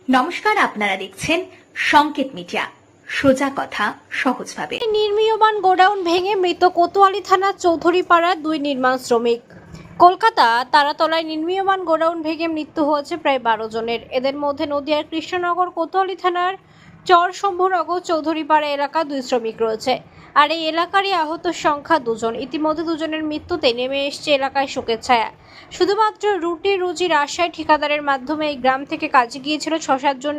নমস্কার, আপনারা দেখছেন সংকেত মিডিয়া, সোজা কথা সহজভাবে। নির্মীয়মান গোডাউন ভেঙে মৃত কোতোয়ালি থানার চৌধুরীপাড়ার দুই নির্মাণ শ্রমিক। কলকাতা তারাতলায় নির্মীয়মান গোডাউন ভেঙে মৃত্যু হয়েছে প্রায় 12 জনের। এদের মধ্যে নদিয়ার কৃষ্ণনগর কোতোয়ালি থানার চর শম্ভুনগর চৌধুরীপাড়া এলাকা দুই শ্রমিক রয়েছে, আর এই এলাকারই আহত সংখ্যা 2 জন। ইতিমধ্যে দুজনের মৃত্যুতে নেমে এসছে এলাকায় শোকের ছায়া। শুধুমাত্র রুটি রুজির আশায় ঠিকাদারের মাধ্যমে এই গ্রাম থেকে কাজে গিয়েছিল 6-7 জন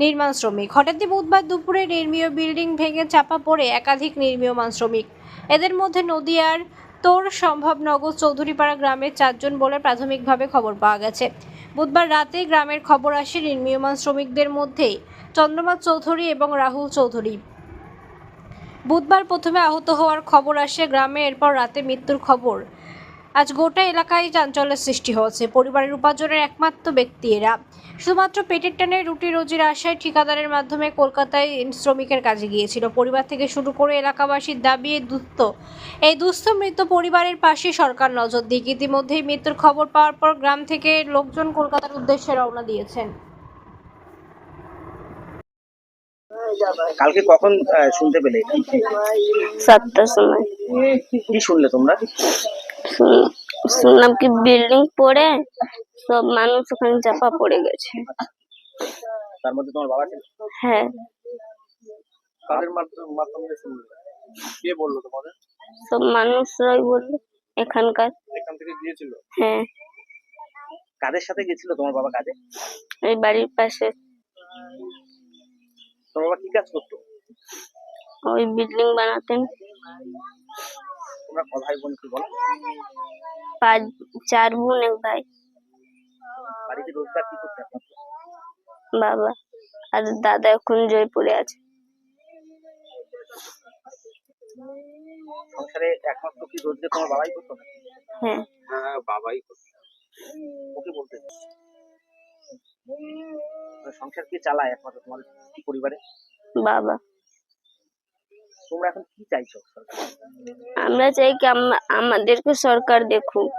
নির্মাণ শ্রমিক। হঠাৎই বুধবার দুপুরে নির্মীয় বিল্ডিং ভেঙে চাপা পড়ে একাধিক নির্মীয়মান শ্রমিক। এদের মধ্যে নদিয়ার তোর সম্ভবনগর চৌধুরীপাড়া গ্রামের 4 জন বলে প্রাথমিকভাবে খবর পাওয়া গেছে। বুধবার রাতে গ্রামের খবর আসে নির্মীয়মান শ্রমিকদের মধ্যে চন্দ্রমা চৌধুরী এবং রাহুল চৌধুরী। বুধবার প্রথমে আহত হওয়ার খবর আসে গ্রামে, এরপর রাতে মৃত্যুর খবর। আজ গোটা এলাকায় চাঞ্চল্যের সৃষ্টি হয়েছে। পরিবারের উপার্জনের একমাত্র ব্যক্তি এরা। শুধুমাত্র পেটের টানে রুটি রুজির আশায় ঠিকাদারের মাধ্যমে কলকাতায় শ্রমিকের কাজে গিয়েছিল। পরিবার থেকে শুরু করে এলাকাবাসীর দাবি এই দুস্থ মৃত পরিবারের পাশে সরকার নজর দিক। ইতিমধ্যেই মৃত্যুর খবর পাওয়ার পর গ্রাম থেকে লোকজন কলকাতার উদ্দেশ্যে রওনা দিয়েছেন। কালকে কখন শুনতে পেলে এটা? 7টার সময় কি শুনলে তোমরা? শুনলাম কি বিল্ডিং পড়ে সব মানুষ ওখানে চাপা পড়ে গেছে। তার মধ্যে তোমার বাবা ছিল? হ্যাঁ, কাদের মাধ্যমে শুনলে? কে বললো তোমাদের? সব মানুষরাই বললো এখানকার। এখান থেকে গিয়েছিল? হ্যাঁ, কাদের সাথে গেছিল তোমার বাবা কাজে? এই বাড়ির পাশে তোমার বাবা কি কাজ করতো? ওই বিল্ডিং বানাতেন। তোমরা ক ভাই বোন কি বলো? 4 বোন 1 ভাই। বাড়িতে রোজগার কি করতে আপনার? বাবা আর দাদা এখন জয়পুরে আছে। সংসারে একমাত্র কি রোজগার তোমার বাবাই করতো? হ্যাঁ, হ্যাঁ, বাবাই করতো। ওকে বলতে সংসার কি চালায় একমাত্র তোমার পরিবারে? বাবা। তোমরা এখন কি চাইছো? আমরা চাই কি আমাদেরকে সরকার দেখুক।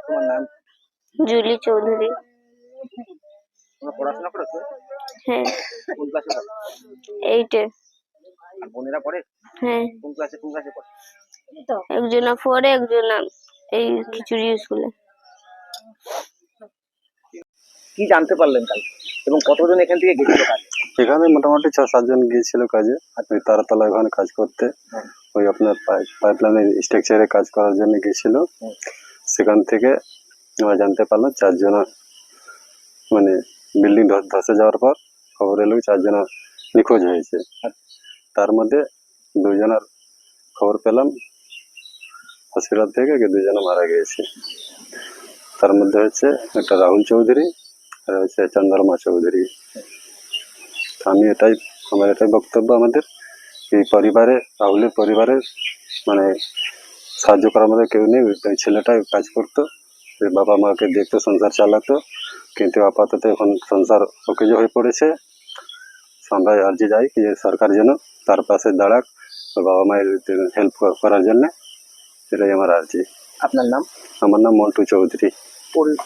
তোমার নাম? জুলি চৌধুরী। তোমরা পড়াশোনা করেছো? হ্যাঁ, কোন ক্লাসে পড়ো? 8-এ। আর বোনেরা পড়ে? হ্যাঁ, কোন ক্লাসে পড়ে? একজনা 4-এ, একজনা এই খিচুড়ি স্কুলে। কি জানতে পারলেন কাল এবং কতজন এখান থেকে গেছিল কাজে? এখানে মোটামুটি 6-7 জন গিয়েছিল কাজে। ওই তারাতলা ওখানে কাজ করতে। ওই আপনার পাইপলাইনের স্ট্রাকচারে কাজ করার জন্য গিয়েছিল। সেখান থেকে আমরা জানতে পারলাম 4 জন মানে বিল্ডিং ধসে যাওয়ার পর খবর এলো 4 জন নিখোঁজ হয়েছে। তার মধ্যে 2 জনের খবর পেলাম হসপিটাল থেকে, 2 জন মারা গিয়েছে। তার মধ্যে হচ্ছে একটা রাহুল চৌধুরী আর হচ্ছে চন্দ্রমা চৌধুরী। আমার এটাই বক্তব্য, আমাদের এই পরিবারে, রাহুলের পরিবারের মানে সাহায্য করার মধ্যে কেউ নেই। ওই ছেলেটা কাজ করতো, বাবা মাকে দেখতো, সংসার চালাতো, কিন্তু আপাতত এখন সংসার অকেজো হয়ে পড়েছে। আমরা আর্জি যাই যে সরকার যেন তার পাশে দাঁড়াক, বাবা মায়ের হেল্প করার জন্য। এটাই আমার আর্জি। আপনার নাম? আমার নাম মন্টু চৌধুরী।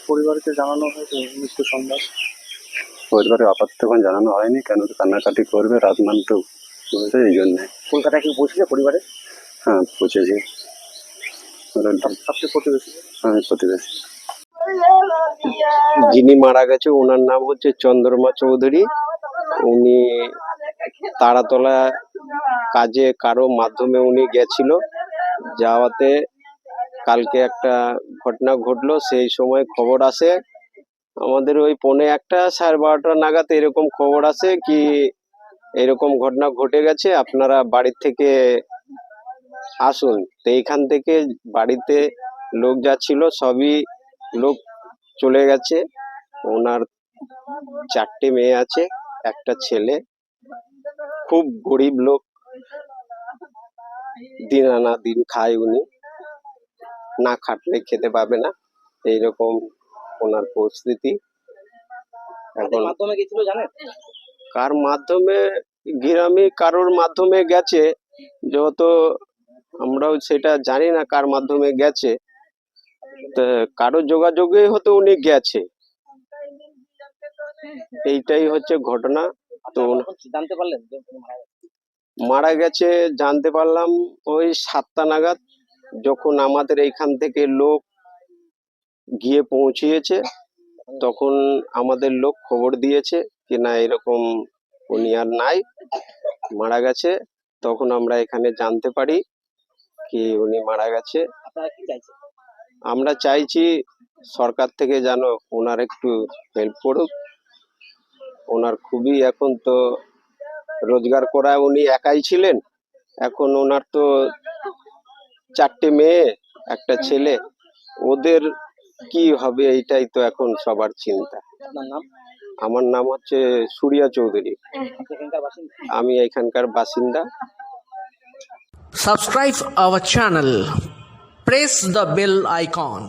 পরিবারকে জানানো হয়েছে মৃত্যু সংবাদ? পরিবারে আপাতত এখন জানানো হয়নি, কেন কান্নাকাটি করবে, রাত মানতে বলছে, এই জন্য। কলকাতায় কি পৌঁছেছে পরিবারে? হ্যাঁ, পৌঁছেছি। সবচেয়ে প্রতিবেশী? আমি প্রতিবেশী। যিনি মারা গেছে ওনার নাম হচ্ছে চন্দ্রমা চৌধুরী। উনি তারাতলা কাজে কারো মাধ্যমে উনি গেছিল। যাওয়াতে কালকে একটা ঘটনা ঘটলো। সেই সময় খবর আসে আমাদের ওই 1:45 12:30 নাগাদ এরকম খবর আসে কি এরকম ঘটনা ঘটে গেছে, আপনারা বাড়ির থেকে আসুন। তো এইখান থেকে বাড়িতে লোক যা ছিল সবই লোক চলে গেছে। ওনার 4টে মেয়ে আছে, একটা ছেলে। খুব গরিব লোক, দিন আনা দিন খায় উনি, না খাটলে খেতে পাবে না, এইরকম ওনার পরিস্থিতি। এখন মাধ্যমে গেছিল জানেন? কার মাধ্যমে? গ্রামে কারোর মাধ্যমে গেছে, যত আমরাও সেটা জানি না কার মাধ্যমে গেছে। তা কারো যোগাযোগে হয়তো উনি গেছে। এইটাই হচ্ছে ঘটনা। তো আপনারা কখন জানতে পারলেন যে উনি মারা গেছেন? মারা গেছে জানতে পারলাম ওই 7টা নাগাদ, যখন আমাদের এইখান থেকে লোক গিয়ে পৌঁছিয়েছে, তখন আমাদের লোক খবর দিয়েছে কি না এরকম উনি আর নাই, মারা গেছে। তখন আমরা এখানে জানতে পারি কি উনি মারা গেছে। আপনারা কি চাইছেন? আমরা চাইছি সরকার থেকে যেন ওনার একটু হেল্প করুক। ওনার খুবই এখন তো রোজগার করা, উনি একাই ছিলেন, এখন ওনার তো 4টে মেয়ে, একটা ছেলে, ওদের কি হবে এইটাই তো এখন সবার চিন্তা। আপনার নাম? আমার নাম হচ্ছে সুরিয়া চৌধুরী, আপনি এখানকার বাসিন্দা? আমি এখানকার বাসিন্দা। Subscribe our channel. Press the bell icon.